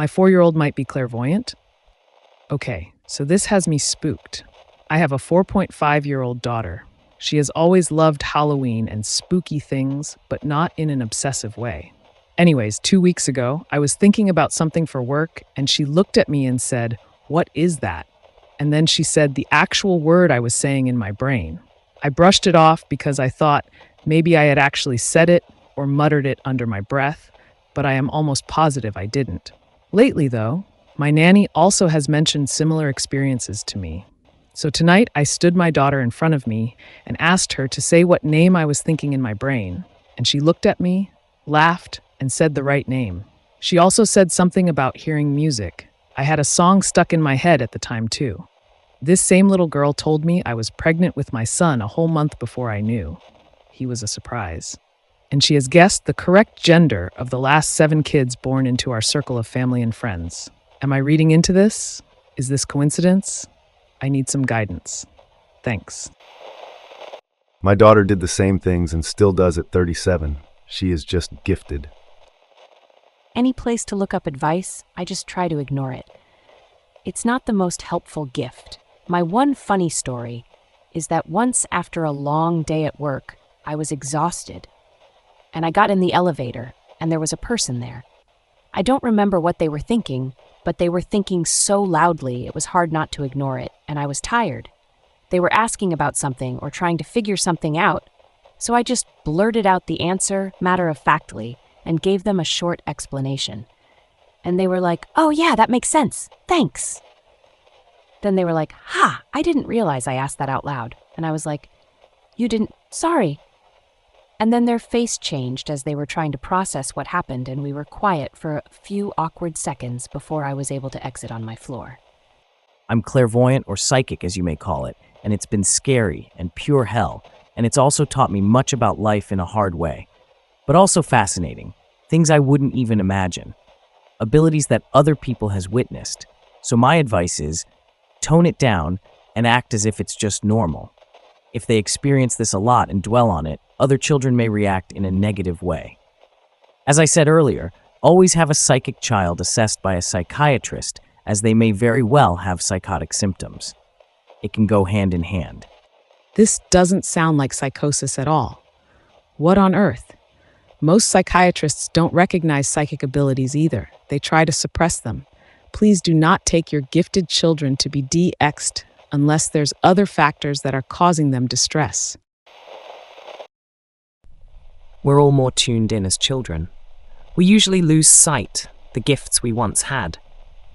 My 4-year-old might be clairvoyant. Okay, so this has me spooked. I have a 4.5-year-old daughter. She has always loved Halloween and spooky things, but not in an obsessive way. Anyways, 2 weeks ago, I was thinking about something for work, and she looked at me and said, "What is that?" And then she said the actual word I was saying in my brain. I brushed it off because I thought maybe I had actually said it or muttered it under my breath, but I am almost positive I didn't. Lately, though, my nanny also has mentioned similar experiences to me. So tonight, I stood my daughter in front of me and asked her to say what name I was thinking in my brain, and she looked at me, laughed, and said the right name. She also said something about hearing music. I had a song stuck in my head at the time, too. This same little girl told me I was pregnant with my son a whole month before I knew. He was a surprise. And she has guessed the correct gender of the last 7 kids born into our circle of family and friends. Am I reading into this? Is this coincidence? I need some guidance. Thanks. My daughter did the same things and still does at 37. She is just gifted. Any place to look up advice, I just try to ignore it. It's not the most helpful gift. My one funny story is that once after a long day at work, I was exhausted. And I got in the elevator, and there was a person there. I don't remember what they were thinking, but they were thinking so loudly it was hard not to ignore it, and I was tired. They were asking about something or trying to figure something out, so I just blurted out the answer matter-of-factly and gave them a short explanation. And they were like, "Oh yeah, that makes sense. Thanks." Then they were like, "Ha, I didn't realize I asked that out loud." And I was like, "You didn't, sorry." And then their face changed as they were trying to process what happened, and we were quiet for a few awkward seconds before I was able to exit on my floor. I'm clairvoyant, or psychic as you may call it, and it's been scary and pure hell, and it's also taught me much about life in a hard way, but also fascinating, things I wouldn't even imagine, abilities that other people has witnessed. So my advice is, tone it down and act as if it's just normal. If they experience this a lot and dwell on it, other children may react in a negative way. As I said earlier, always have a psychic child assessed by a psychiatrist, as they may very well have psychotic symptoms. It can go hand in hand. This doesn't sound like psychosis at all. What on earth? Most psychiatrists don't recognize psychic abilities either. They try to suppress them. Please do not take your gifted children to be de-X'd unless there's other factors that are causing them distress. We're all more tuned in as children. We usually lose sight, the gifts we once had,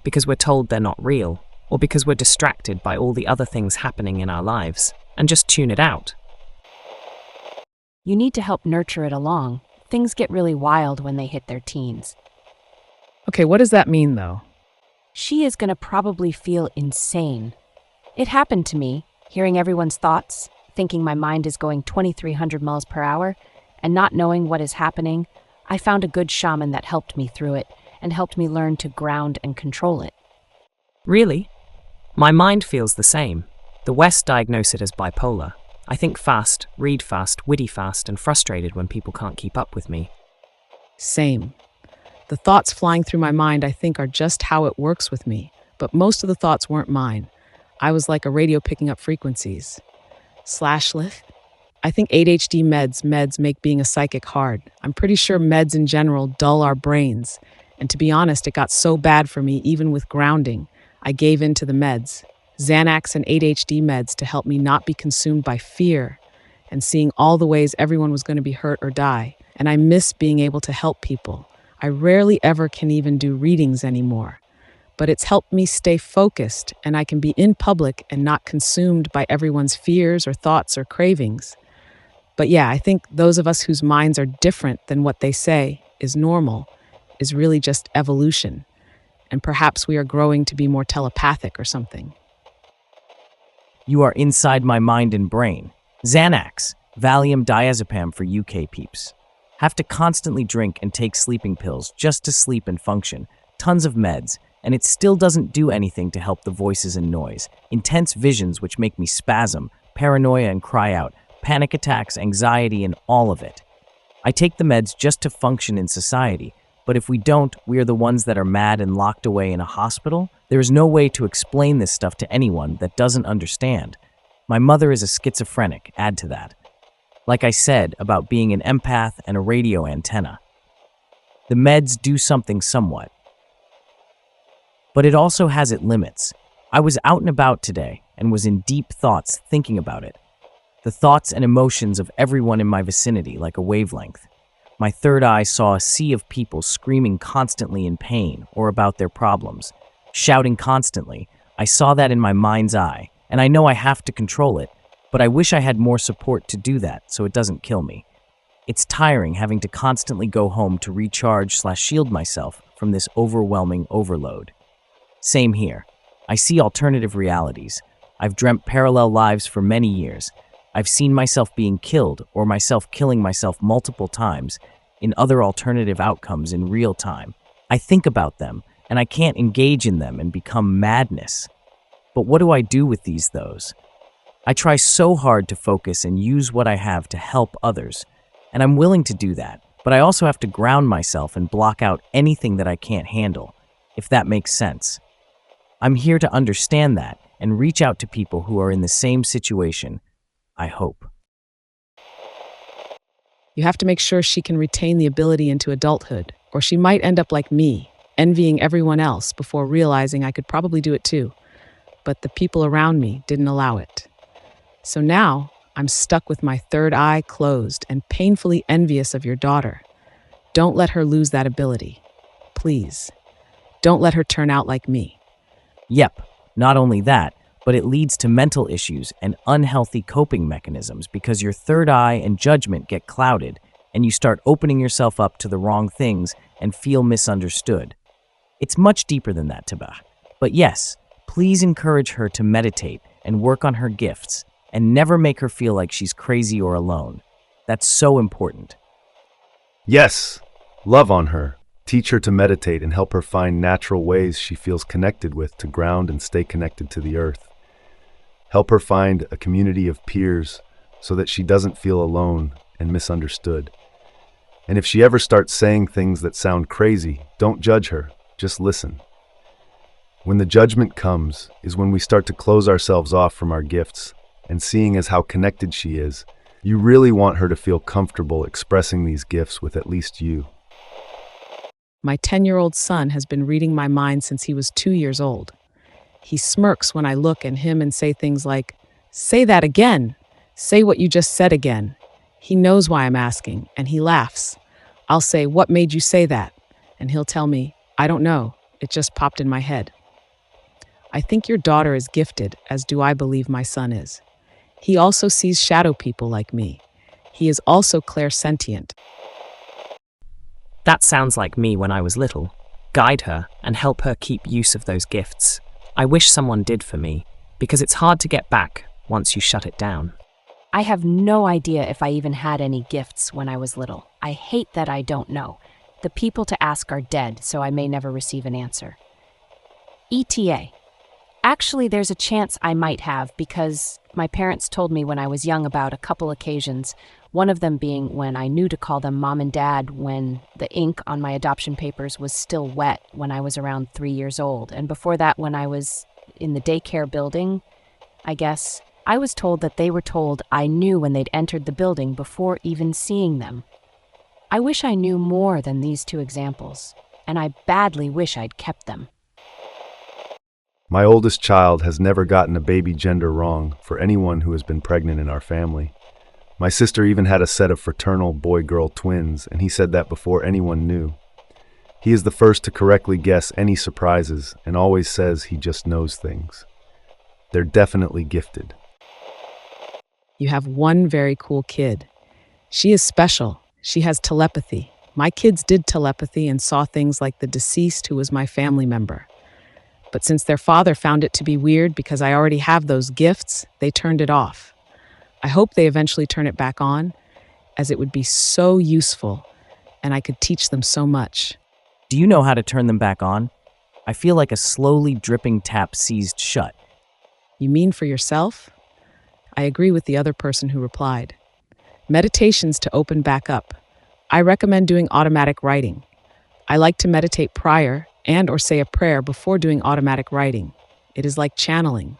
because we're told they're not real, or because we're distracted by all the other things happening in our lives, and just tune it out. You need to help nurture it along. Things get really wild when they hit their teens. Okay, what does that mean, though? She is going to probably feel insane. It happened to me, hearing everyone's thoughts, thinking my mind is going 2,300 miles per hour, and not knowing what is happening. I found a good shaman that helped me through it and helped me learn to ground and control it. Really? My mind feels the same. The West diagnose it as bipolar. I think fast, read fast, witty fast, and frustrated when people can't keep up with me. Same. The thoughts flying through my mind, I think, are just how it works with me. But most of the thoughts weren't mine. I was like a radio picking up frequencies. Slashlift? I think ADHD meds make being a psychic hard. I'm pretty sure meds in general dull our brains. And to be honest, it got so bad for me, even with grounding, I gave in to the meds. Xanax and ADHD meds to help me not be consumed by fear and seeing all the ways everyone was going to be hurt or die. And I miss being able to help people. I rarely ever can even do readings anymore. But it's helped me stay focused, and I can be in public and not consumed by everyone's fears or thoughts or cravings. But yeah, I think those of us whose minds are different than what they say is normal is really just evolution. And perhaps we are growing to be more telepathic or something. You are inside my mind and brain. Xanax, Valium diazepam for UK peeps. Have to constantly drink and take sleeping pills just to sleep and function. Tons of meds, and it still doesn't do anything to help the voices and noise. Intense visions which make me spasm, paranoia and cry out, panic attacks, anxiety, and all of it. I take the meds just to function in society, But if we don't, we are the ones that are mad and locked away in a hospital. There is no way to explain this stuff to anyone that doesn't understand. My mother is a schizophrenic, add to that. Like I said about being an empath and a radio antenna. The meds do something somewhat. But it also has its limits. I was out and about today and was in deep thoughts thinking about it. The thoughts and emotions of everyone in my vicinity like a wavelength. My third eye saw a sea of people screaming constantly in pain or about their problems, shouting constantly. I saw that in my mind's eye, and I know I have to control it, but I wish I had more support to do that so it doesn't kill me. It's tiring having to constantly go home to recharge/shield myself from this overwhelming overload. Same here. I see alternative realities. I've dreamt parallel lives for many years. I've seen myself being killed or myself killing myself multiple times in other alternative outcomes in real time. I think about them, and I can't engage in them and become madness. But what do I do with those? I try so hard to focus and use what I have to help others, and I'm willing to do that, but I also have to ground myself and block out anything that I can't handle, if that makes sense. I'm here to understand that and reach out to people who are in the same situation, I hope. You have to make sure she can retain the ability into adulthood, or she might end up like me, envying everyone else before realizing I could probably do it too. But the people around me didn't allow it. So now I'm stuck with my third eye closed and painfully envious of your daughter. Don't let her lose that ability. Please. Don't let her turn out like me. Yep, not only that, but it leads to mental issues and unhealthy coping mechanisms because your third eye and judgment get clouded and you start opening yourself up to the wrong things and feel misunderstood. It's much deeper than that, Taba. But yes, please encourage her to meditate and work on her gifts and never make her feel like she's crazy or alone. That's so important. Yes, love on her. Teach her to meditate and help her find natural ways she feels connected with to ground and stay connected to the earth. Help her find a community of peers so that she doesn't feel alone and misunderstood. And if she ever starts saying things that sound crazy, don't judge her, just listen. When the judgment comes is when we start to close ourselves off from our gifts, and seeing as how connected she is, you really want her to feel comfortable expressing these gifts with at least you. My 10-year-old son has been reading my mind since he was 2 years old. He smirks when I look at him and say things like, "Say that again. Say what you just said again." He knows why I'm asking, and he laughs. I'll say, "What made you say that?" And he'll tell me, "I don't know. It just popped in my head." I think your daughter is gifted, as do I believe my son is. He also sees shadow people like me. He is also clairsentient. That sounds like me when I was little. Guide her and help her keep use of those gifts. I wish someone did for me, because it's hard to get back once you shut it down. I have no idea if I even had any gifts when I was little. I hate that I don't know. The people to ask are dead, so I may never receive an answer. ETA. Actually, there's a chance I might have because my parents told me when I was young about a couple occasions, one of them being when I knew to call them mom and dad when the ink on my adoption papers was still wet when I was around 3 years old. And before that, when I was in the daycare building, I guess, I was told that they were told I knew when they'd entered the building before even seeing them. I wish I knew more than these two examples, and I badly wish I'd kept them. My oldest child has never gotten a baby gender wrong for anyone who has been pregnant in our family. My sister even had a set of fraternal boy-girl twins, and he said that before anyone knew. He is the first to correctly guess any surprises and always says he just knows things. They're definitely gifted. You have one very cool kid. She is special. She has telepathy. My kids did telepathy and saw things like the deceased who was my family member. But since their father found it to be weird because I already have those gifts, they turned it off. I hope they eventually turn it back on, as it would be so useful, and I could teach them so much. Do you know how to turn them back on? I feel like a slowly dripping tap seized shut. You mean for yourself? I agree with the other person who replied. Meditations to open back up. I recommend doing automatic writing. I like to meditate prior and or say a prayer before doing automatic writing. It is like channeling.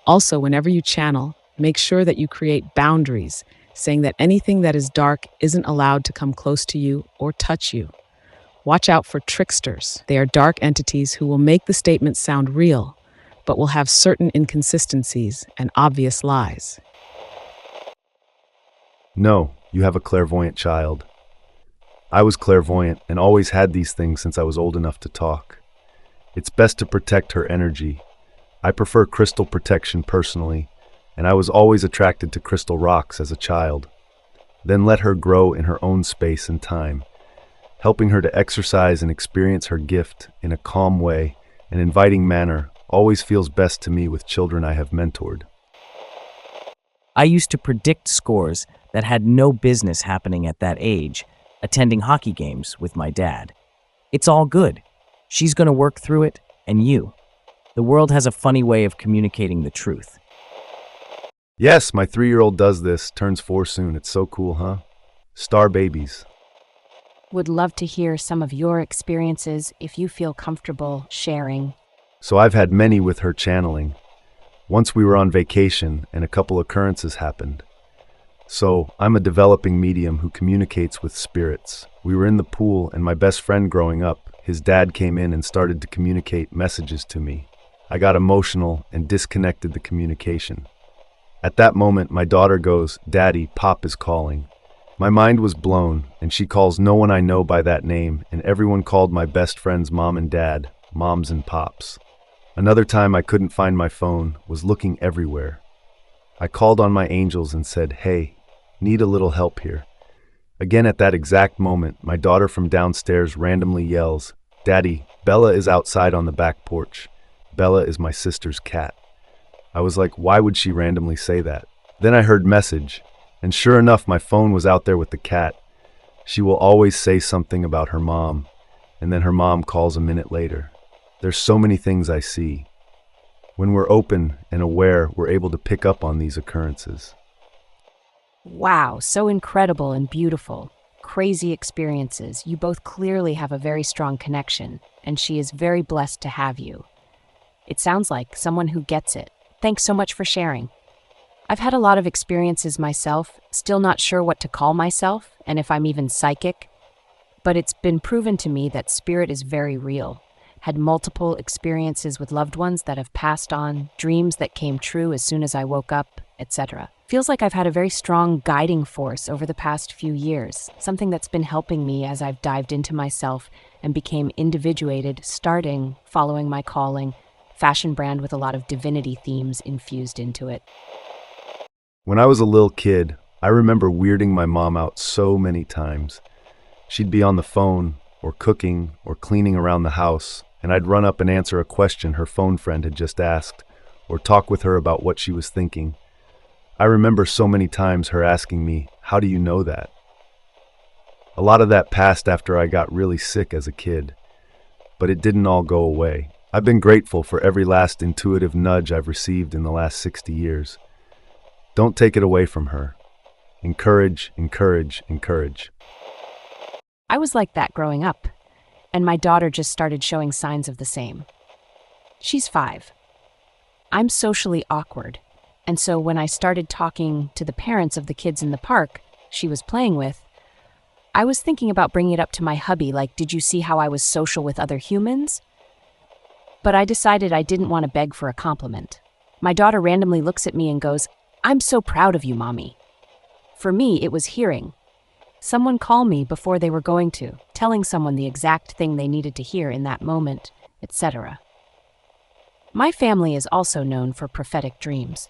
Also, whenever you channel, make sure that you create boundaries, saying that anything that is dark isn't allowed to come close to you or touch you. Watch out for tricksters. They are dark entities who will make the statements sound real, but will have certain inconsistencies and obvious lies. No, you have a clairvoyant child. I was clairvoyant and always had these things since I was old enough to talk. It's best to protect her energy. I prefer crystal protection personally, and I was always attracted to crystal rocks as a child. Then let her grow in her own space and time, helping her to exercise and experience her gift in a calm way and inviting manner always feels best to me with children I have mentored. I used to predict scores that had no business happening at that age, attending hockey games with my dad. It's all good. She's going to work through it, and you. The world has a funny way of communicating the truth. Yes, my 3-year-old does this, turns 4 soon. It's so cool, huh? Star babies. Would love to hear some of your experiences if you feel comfortable sharing. So I've had many with her channeling. Once we were on vacation and a couple occurrences happened. So I'm a developing medium who communicates with spirits. We were in the pool and my best friend growing up, his dad came in and started to communicate messages to me. I got emotional and disconnected the communication. At that moment, my daughter goes, "Daddy, Pop is calling." My mind was blown, and she calls no one I know by that name, and everyone called my best friend's mom and dad, moms and pops. Another time I couldn't find my phone, was looking everywhere. I called on my angels and said, "Hey, need a little help here." Again at that exact moment, my daughter from downstairs randomly yells, "Daddy, Bella is outside on the back porch. Bella is my sister's cat." I was like, why would she randomly say that? Then I heard message, and sure enough, my phone was out there with the cat. She will always say something about her mom, and then her mom calls a minute later. There's so many things I see. When we're open and aware, we're able to pick up on these occurrences. Wow, so incredible and beautiful. Crazy experiences. You both clearly have a very strong connection, and she is very blessed to have you. It sounds like someone who gets it. Thanks so much for sharing. I've had a lot of experiences myself, still not sure what to call myself and if I'm even psychic, but it's been proven to me that spirit is very real. Had multiple experiences with loved ones that have passed on, dreams that came true as soon as I woke up, etc. Feels like I've had a very strong guiding force over the past few years, something that's been helping me as I've dived into myself and became individuated, starting following my calling, fashion brand with a lot of divinity themes infused into it. When I was a little kid, I remember weirding my mom out so many times. She'd be on the phone, or cooking, or cleaning around the house, and I'd run up and answer a question her phone friend had just asked, or talk with her about what she was thinking. I remember so many times her asking me, "How do you know that?" A lot of that passed after I got really sick as a kid, but it didn't all go away. I've been grateful for every last intuitive nudge I've received in the last 60 years. Don't take it away from her. Encourage, encourage, encourage. I was like that growing up, and my daughter just started showing signs of the same. She's 5. I'm socially awkward, and so when I started talking to the parents of the kids in the park she was playing with, I was thinking about bringing it up to my hubby, like, did you see how I was social with other humans? But I decided I didn't want to beg for a compliment. My daughter randomly looks at me and goes, "I'm so proud of you, Mommy." For me, it was hearing someone call me before they were going to, telling someone the exact thing they needed to hear in that moment, etc. My family is also known for prophetic dreams.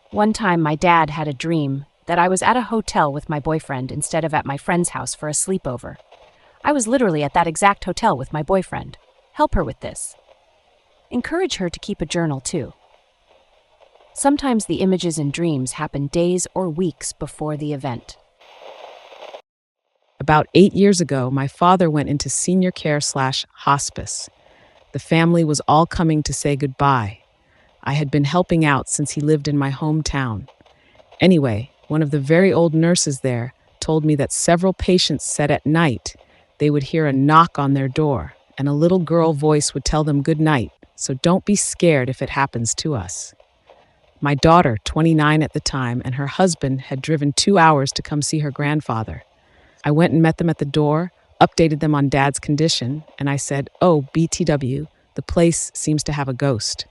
One time, my dad had a dream that I was at a hotel with my boyfriend instead of at my friend's house for a sleepover. I was literally at that exact hotel with my boyfriend. Help her with this. Encourage her to keep a journal too. Sometimes the images in dreams happen days or weeks before the event. About 8 years ago, my father went into senior care/hospice. The family was all coming to say goodbye. I had been helping out since he lived in my hometown. Anyway, one of the very old nurses there told me that several patients said at night they would hear a knock on their door, and a little girl voice would tell them good night, so don't be scared if it happens to us. My daughter, 29 at the time, and her husband had driven 2 hours to come see her grandfather. I went and met them at the door, updated them on Dad's condition, and I said, "Oh, BTW, the place seems to have a ghost."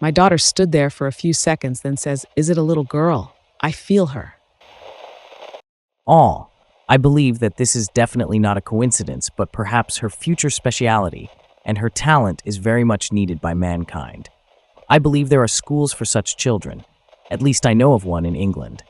My daughter stood there for a few seconds, then says, "Is it a little girl? I feel her." All. I believe that this is definitely not a coincidence, but perhaps her future speciality, and her talent is very much needed by mankind. I believe there are schools for such children. At least I know of one in England.